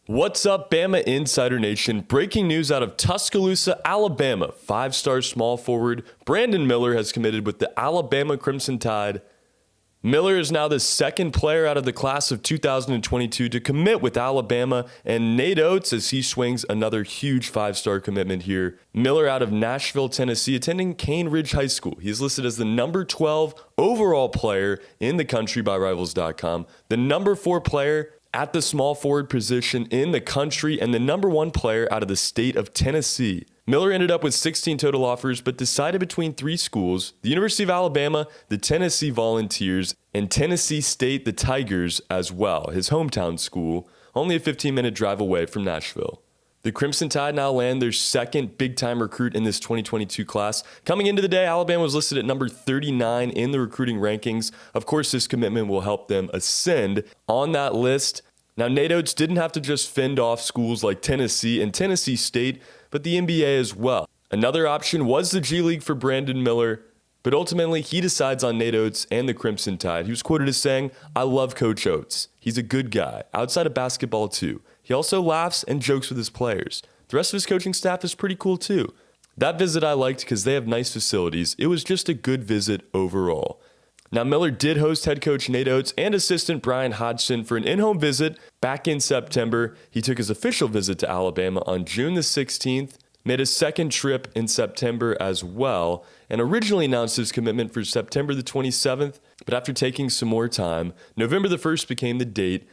What's up, Bama Insider Nation? Breaking news out of Tuscaloosa, Alabama. Five-star small forward Brandon Miller has committed with the Alabama Crimson Tide. Miller is now the second player out of the class of 2022 to commit with Alabama, and Nate Oats as he swings another huge five-star commitment here. Miller out of Nashville, Tennessee, attending Cane Ridge High School. He is listed as the number 12 overall player in the country by Rivals.com, the number 4 player at the small forward position in the country, and the number 1 player out of the state of Tennessee. Miller ended up with 16 total offers, but decided between 3 schools: the University of Alabama, the Tennessee Volunteers, and Tennessee State, the Tigers as well, his hometown school, only a 15-minute drive away from Nashville. The Crimson Tide now land their second big-time recruit in this 2022 class. Coming into the day, Alabama was listed at number 39 in the recruiting rankings. Of course, this commitment will help them ascend on that list. Now, Nate Oats didn't have to just fend off schools like Tennessee and Tennessee State, but the NBA as well. Another option was the G League for Brandon Miller, but ultimately he decides on Nate Oats and the Crimson Tide. He was quoted as saying, "I love Coach Oats. He's a good guy, outside of basketball too. He also laughs and jokes with his players. The rest of his coaching staff is pretty cool too. That visit I liked because they have nice facilities. It was just a good visit overall." Now, Miller did host head coach Nate Oats and assistant Brian Hodgson for an in-home visit back in September. He took his official visit to Alabama on June the 16th, made a second trip in September as well, and originally announced his commitment for September the 27th, but after taking some more time, November the 1st became the date,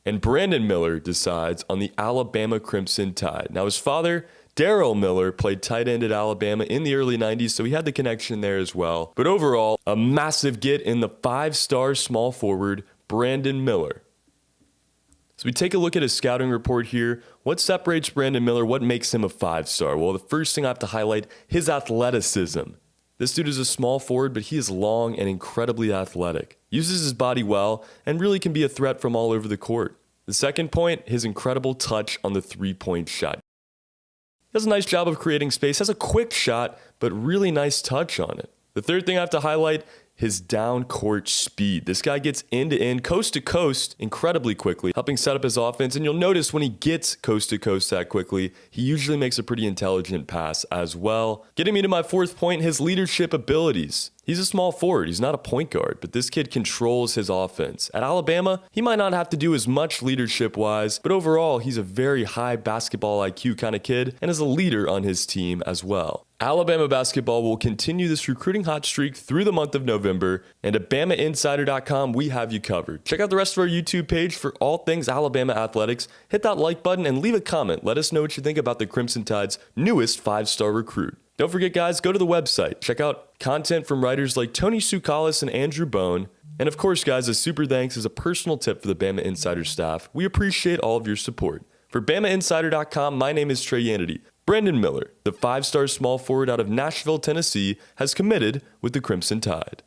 and Brandon Miller decides on the Alabama Crimson Tide. Now, his father, Darrell Miller, played tight end at Alabama in the early 90s, so he had the connection there as well. But overall, a massive get in the 5-star small forward, Brandon Miller. So we take a look at his scouting report here. What separates Brandon Miller? What makes him a 5-star? Well, the first thing I have to highlight, his athleticism. This dude is a small forward, but he is long and incredibly athletic. Uses his body well and really can be a threat from all over the court. The second point, his incredible touch on the three-point shot. He does a nice job of creating space, has a quick shot, but really nice touch on it. The third thing I have to highlight, his down-court speed. This guy gets end-to-end, coast-to-coast incredibly quickly, helping set up his offense. And you'll notice when he gets coast-to-coast that quickly, he usually makes a pretty intelligent pass as well. Getting me to my fourth point, his leadership abilities. He's a small forward. He's not a point guard, but this kid controls his offense. At Alabama, he might not have to do as much leadership-wise, but overall, he's a very high basketball IQ kind of kid and is a leader on his team as well. Alabama basketball will continue this recruiting hot streak through the month of November, and at BamaInsider.com, we have you covered. Check out the rest of our YouTube page for all things Alabama athletics. Hit that like button and leave a comment. Let us know what you think about the Crimson Tide's newest 5-star recruit. Don't forget, guys, go to the website. Check out content from writers like Tony Tsoukalis and Andrew Bone. And of course, guys, a super thanks is a personal tip for the Bama Insider staff. We appreciate all of your support. For BamaInsider.com, my name is Trey Yanity. Brandon Miller, the 5-star small forward out of Nashville, Tennessee, has committed with the Crimson Tide.